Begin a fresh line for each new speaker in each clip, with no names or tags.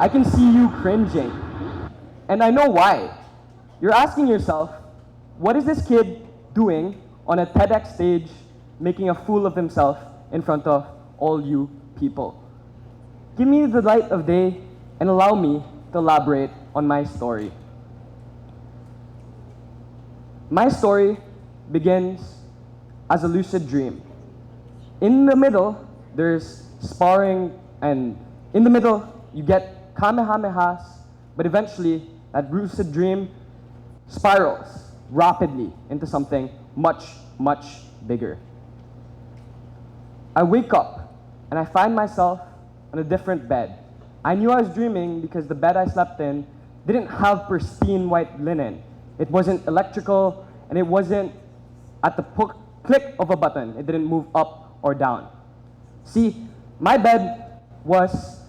I can see you cringing. And I know why. You're asking yourself, what is this kid doing on a TEDx stage making a fool of himself in front of all you people? Give me the light of day and allow me to elaborate on my story. My story begins as a lucid dream. In the middle, there's sparring, and in the middle, you get kamehamehas, but eventually, that lucid dream spirals rapidly into something much, much bigger. I wake up, and I find myself on a different bed. I knew I was dreaming because the bed I slept in didn't have pristine white linen. It wasn't electrical, and it wasn't at the click of a button. It didn't move up or down. See, my bed was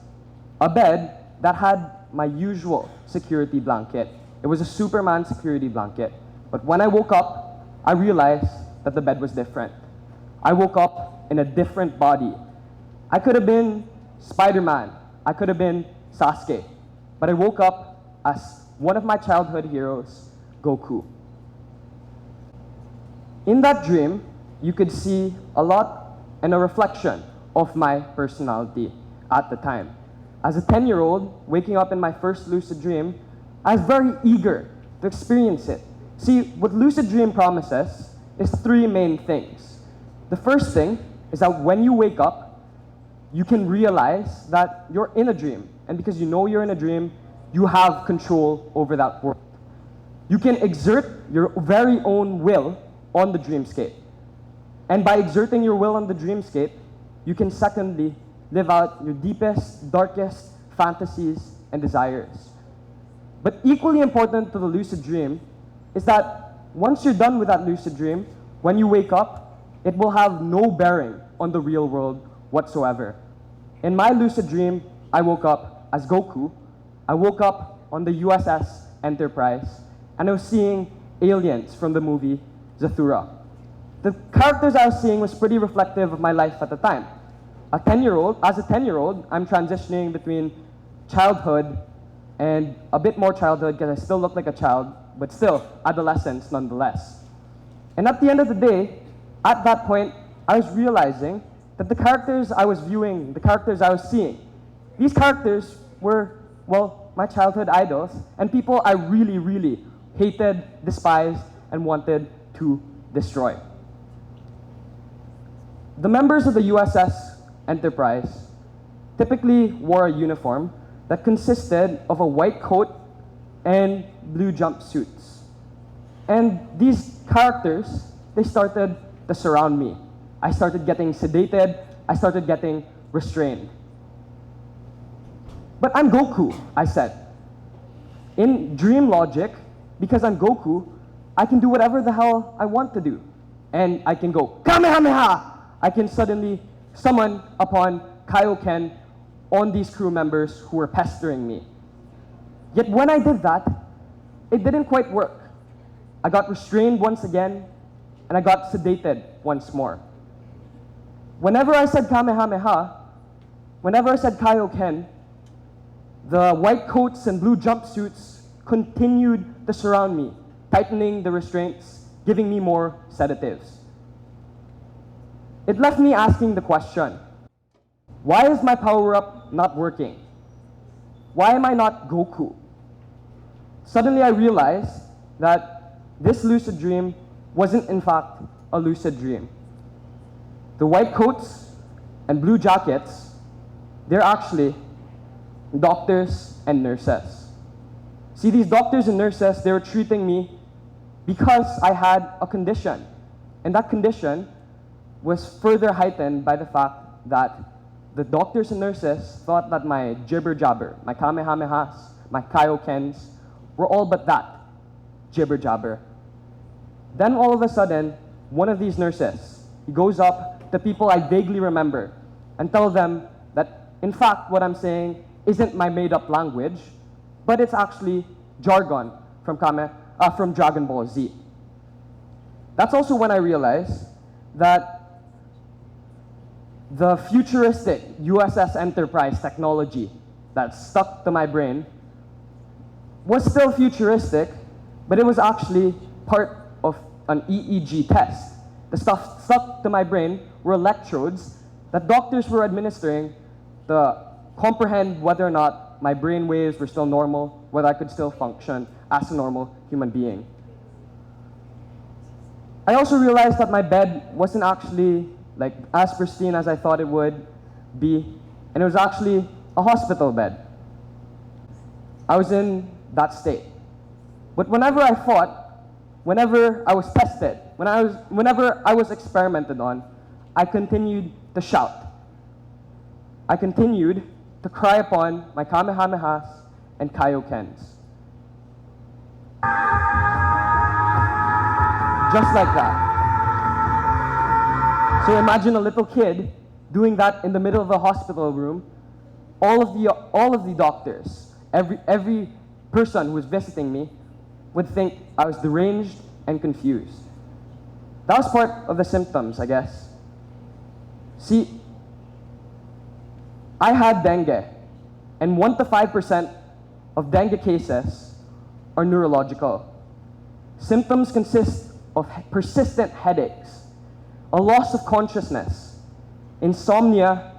a bed that had my usual security blanket. It was a Superman security blanket. But when I woke up, I realized that the bed was different. I woke up in a different body. I could have been Spider-Man. I could have been Sasuke. But I woke up as one of my childhood heroes, Goku. In that dream, you could see a lot and a reflection of my personality at the time. As a 10-year-old, waking up in my first lucid dream, I was very eager to experience it. See, what lucid dream promises is three main things. The first thing is that when you wake up, you can realize that you're in a dream. And because you know you're in a dream, you have control over that world. You can exert your very own will on the dreamscape. And by exerting your will on the dreamscape, you can secondly live out your deepest, darkest fantasies and desires. But equally important to the lucid dream is that once you're done with that lucid dream, when you wake up, it will have no bearing on the real world whatsoever. In my lucid dream, I woke up as Goku. I woke up on the USS Enterprise, and I was seeing aliens from the movie Zathura. The characters I was seeing was pretty reflective of my life at the time. As a 10-year-old, I'm transitioning between childhood and a bit more childhood because I still look like a child, but still adolescence nonetheless. And at the end of the day, at that point, I was realizing that the characters I was viewing, the characters I was seeing, these characters were, well, my childhood idols and people I really, really hated, despised, and wanted to destroy. The members of the USS Enterprise typically wore a uniform that consisted of a white coat and blue jumpsuits. And these characters, they started to surround me. I started getting sedated, I started getting restrained. But I'm Goku, I said. In dream logic, because I'm Goku, I can do whatever the hell I want to do. And I can go, Kamehameha! I can suddenly summon upon Kaioken on these crew members who were pestering me. Yet when I did that, it didn't quite work. I got restrained once again, and I got sedated once more. Whenever I said Kamehameha, whenever I said Kaioken, the white coats and blue jumpsuits continued to surround me, tightening the restraints, giving me more sedatives. It left me asking the question, why is my power-up not working? Why am I not Goku? Suddenly I realized that this lucid dream wasn't in fact a lucid dream. The white coats and blue jackets, they're actually doctors and nurses. See, these doctors and nurses, they were treating me because I had a condition. And that condition was further heightened by the fact that the doctors and nurses thought that my jibber-jabber, my kamehamehas, my kaiokens, were all but that, jibber-jabber. Then all of a sudden, one of these nurses, he goes up to people I vaguely remember and tell them that, in fact, what I'm saying isn't my made-up language, but it's actually jargon from Dragon Ball Z. That's also when I realized that the futuristic USS Enterprise technology that stuck to my brain was still futuristic, but it was actually part of an EEG test. The stuff stuck to my brain were electrodes that doctors were administering to comprehend whether or not my brain waves were still normal, whether I could still function as a normal human being. I also realized that my bed wasn't actually like as pristine as I thought it would be, and it was actually a hospital bed. I was in that state. But whenever I fought, whenever I was tested, whenever I was experimented on, I continued to shout. I continued to cry upon my Kamehamehas and Kaiokens. Just like that. So imagine a little kid doing that in the middle of a hospital room. All of the doctors, every person who was visiting me would think I was deranged and confused. That was part of the symptoms, I guess. See, I had dengue, and 1 to 5% of dengue cases are neurological. Symptoms consist of persistent headaches, a loss of consciousness, insomnia,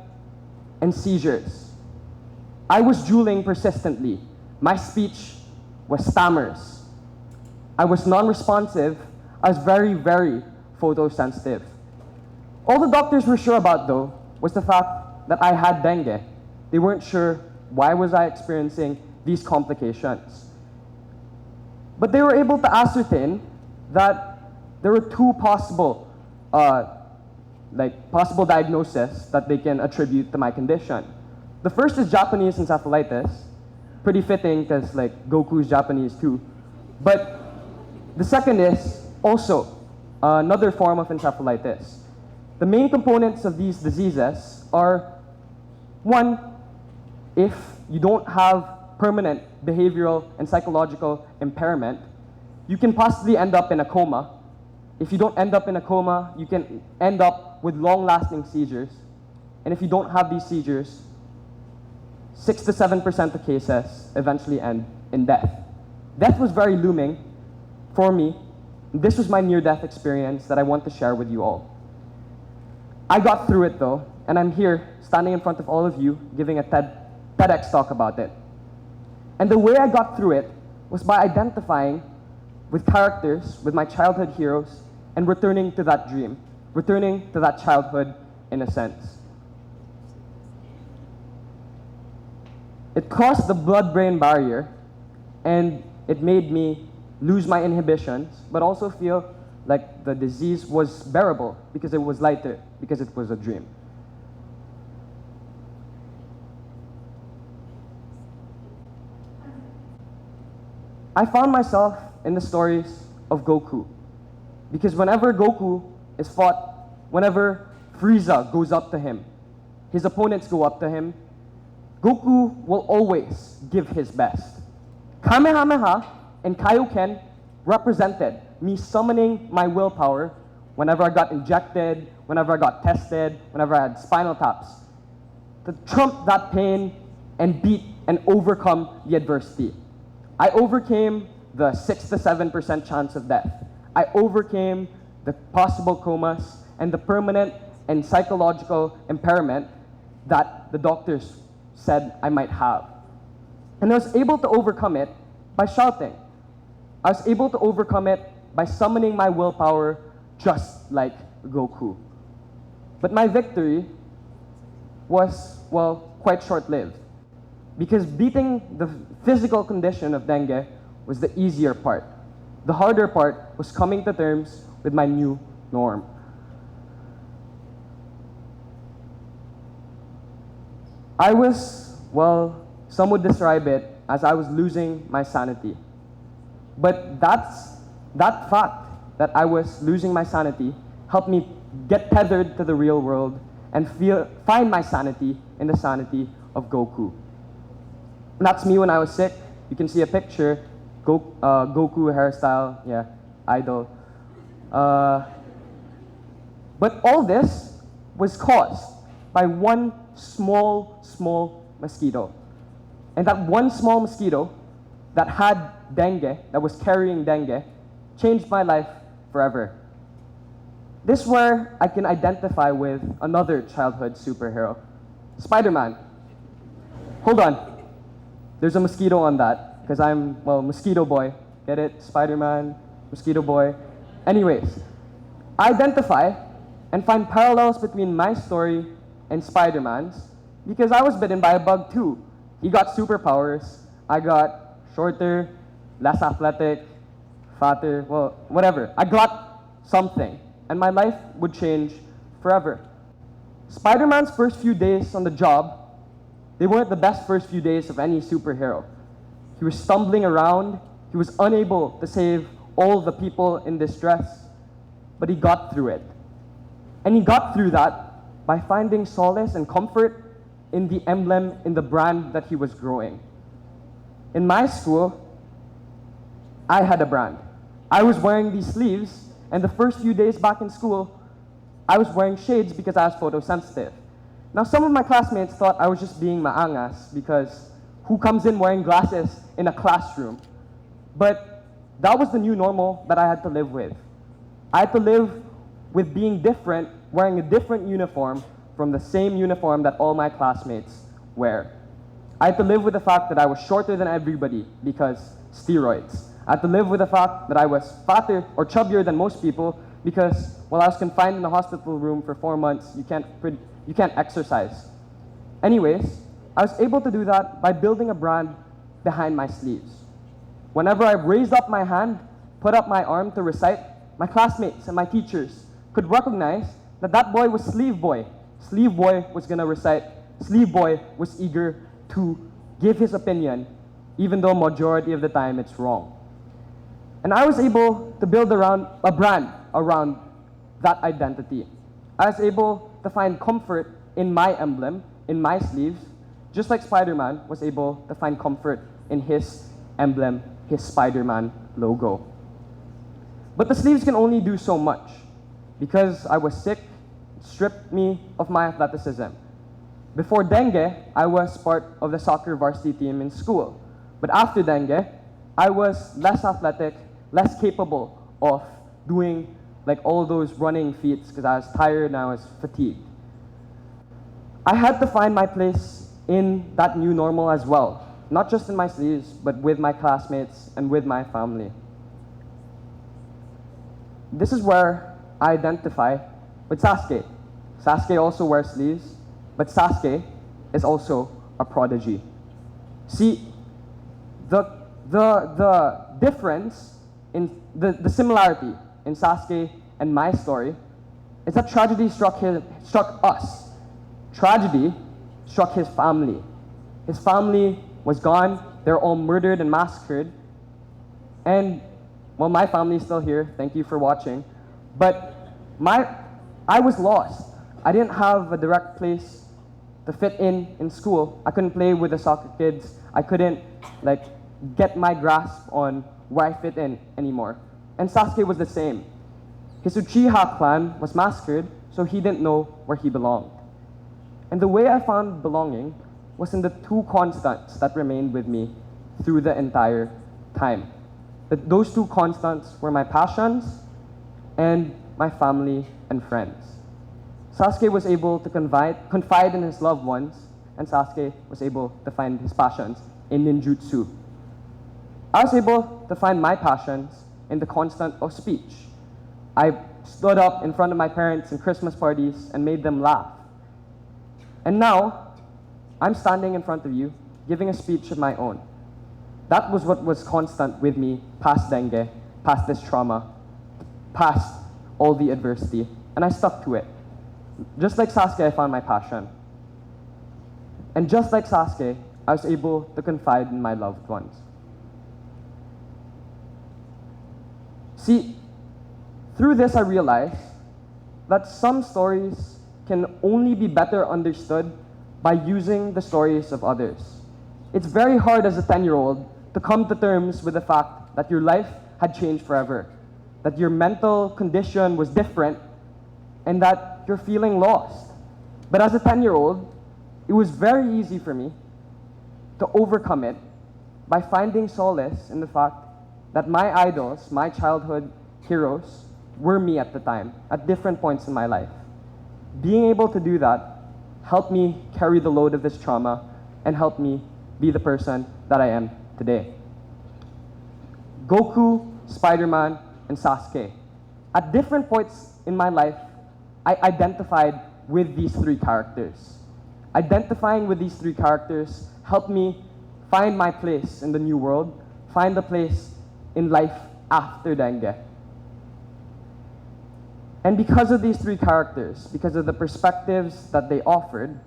and seizures. I was drooling persistently. My speech was stammers. I was non-responsive. I was very, very photosensitive. All the doctors were sure about, though, was the fact that I had dengue. They weren't sure why was I experiencing these complications. But they were able to ascertain that there were two possible diagnoses that they can attribute to my condition. The first is Japanese encephalitis. Pretty fitting because like Goku's Japanese too. But the second is also another form of encephalitis. The main components of these diseases are, one, if you don't have permanent behavioral and psychological impairment, you can possibly end up in a coma. If you don't end up in a coma, you can end up with long-lasting seizures. And if you don't have these seizures, 6 to 7% of cases eventually end in death. Death was very looming for me. This was my near-death experience that I want to share with you all. I got through it though, and I'm here standing in front of all of you giving a TEDx talk about it. And the way I got through it was by identifying with characters, with my childhood heroes, and returning to that dream, returning to that childhood in a sense. It crossed the blood-brain barrier, and it made me lose my inhibitions, but also feel like the disease was bearable because it was lighter, because it was a dream. I found myself in the stories of Goku, because whenever Goku is fought, whenever Frieza goes up to him, his opponents go up to him, Goku will always give his best. Kamehameha and Kaioken represented me summoning my willpower whenever I got injected, whenever I got tested, whenever I had spinal taps, to trump that pain and beat and overcome the adversity. I overcame the 6 to 7% chance of death. I overcame the possible comas and the permanent and psychological impairment that the doctors said I might have. And I was able to overcome it by shouting. I was able to overcome it by summoning my willpower just like Goku. But my victory was, well, quite short-lived, because beating the physical condition of dengue was the easier part. The harder part was coming to terms with my new norm. I was, well, some would describe it as I was losing my sanity. But that fact that I was losing my sanity helped me get tethered to the real world and find my sanity in the sanity of Goku. And that's me when I was sick. You can see a picture, Goku hairstyle, yeah, idol. But all this was caused by one small mosquito. And that one small mosquito that had dengue, that was carrying dengue, changed my life forever. This is where I can identify with another childhood superhero, Spider-Man. Hold on, there's a mosquito on that, because I'm, well, mosquito boy. Get it? Spider-Man, mosquito boy. Anyways, I identify and find parallels between my story and Spider-Man's because I was bitten by a bug too. He got superpowers. I got shorter, less athletic, fatter, well, whatever. I got something, and my life would change forever. Spider-Man's first few days on the job, they weren't the best first few days of any superhero. He was stumbling around. He was unable to save all the people in distress, but he got through it. And he got through that by finding solace and comfort in the emblem, in the brand that he was growing. In my school, I had a brand. I was wearing these sleeves, and the first few days back in school, I was wearing shades because I was photosensitive. Now, some of my classmates thought I was just being maangas because who comes in wearing glasses in a classroom? But that was the new normal that I had to live with. I had to live with being different, wearing a different uniform from the same uniform that all my classmates wear. I had to live with the fact that I was shorter than everybody because steroids. I had to live with the fact that I was fatter or chubbier than most people because while I was confined in a hospital room for 4 months, you can't exercise. Anyways, I was able to do that by building a brand behind my sleeves. Whenever I raised up my hand, put up my arm to recite, my classmates and my teachers could recognize that that boy was Sleeve Boy. Sleeve Boy was gonna recite. Sleeve Boy was eager to give his opinion, even though majority of the time it's wrong. And I was able to build around a brand around that identity. I was able to find comfort in my emblem, in my sleeves, just like Spider-Man was able to find comfort in his emblem, his Spider-Man logo. But the sleeves can only do so much. Because I was sick, it stripped me of my athleticism. Before dengue, I was part of the soccer varsity team in school. But after dengue, I was less athletic, less capable of doing like all those running feats because I was tired and I was fatigued. I had to find my place in that new normal as well. Not just in my sleeves, but with my classmates and with my family. This is where I identify with Sasuke. Sasuke also wears sleeves, but Sasuke is also a prodigy. See, the difference in the similarity in Sasuke and my story is that tragedy struck us. Tragedy struck his family. His family was gone. They're all murdered and massacred. And, well, my family is still here. Thank you for watching. But I was lost. I didn't have a direct place to fit in school. I couldn't play with the soccer kids. I couldn't, like, get my grasp on where I fit in anymore. And Sasuke was the same. His Uchiha clan was massacred, so he didn't know where he belonged. And the way I found belonging was in the two constants that remained with me through the entire time. Those two constants were my passions and my family and friends. Sasuke was able to confide in his loved ones, and Sasuke was able to find his passions in ninjutsu. I was able to find my passions in the constant of speech. I stood up in front of my parents in Christmas parties and made them laugh. And now, I'm standing in front of you, giving a speech of my own. That was what was constant with me past dengue, past this trauma, past all the adversity, and I stuck to it. Just like Sasuke, I found my passion. And just like Sasuke, I was able to confide in my loved ones. See, through this I realized that some stories can only be better understood by using the stories of others. It's very hard as a 10-year-old to come to terms with the fact that your life had changed forever, that your mental condition was different, and that you're feeling lost. But as a 10-year-old, it was very easy for me to overcome it by finding solace in the fact that my idols, my childhood heroes, were me at the time, at different points in my life. Being able to do that helped me carry the load of this trauma and helped me be the person that I am today. Goku, Spider-Man, and Sasuke. At different points in my life, I identified with these three characters. Identifying with these three characters helped me find my place in the new world, find a place in life after dengue. And because of these three characters, because of the perspectives that they offered,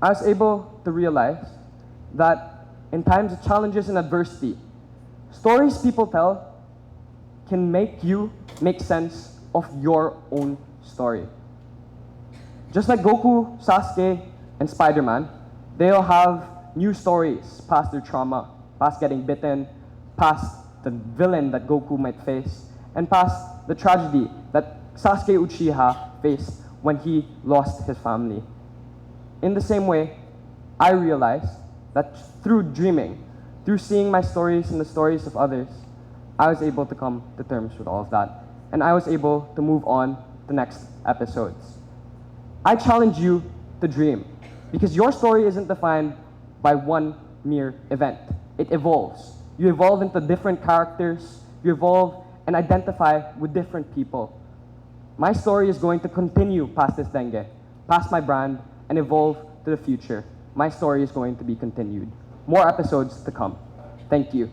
I was able to realize that in times of challenges and adversity, stories people tell can make you make sense of your own story. Just like Goku, Sasuke, and Spider-Man, they'll have new stories past their trauma, past getting bitten, past the villain that Goku might face, and past the tragedy that Sasuke Uchiha faced when he lost his family. In the same way, I realized that through dreaming, through seeing my stories and the stories of others, I was able to come to terms with all of that. And I was able to move on to next episodes. I challenge you to dream, because your story isn't defined by one mere event. It evolves. You evolve into different characters, you evolve and identify with different people. My story is going to continue past this dengue, past my brand, and evolve to the future. My story is going to be continued. More episodes to come. Thank you.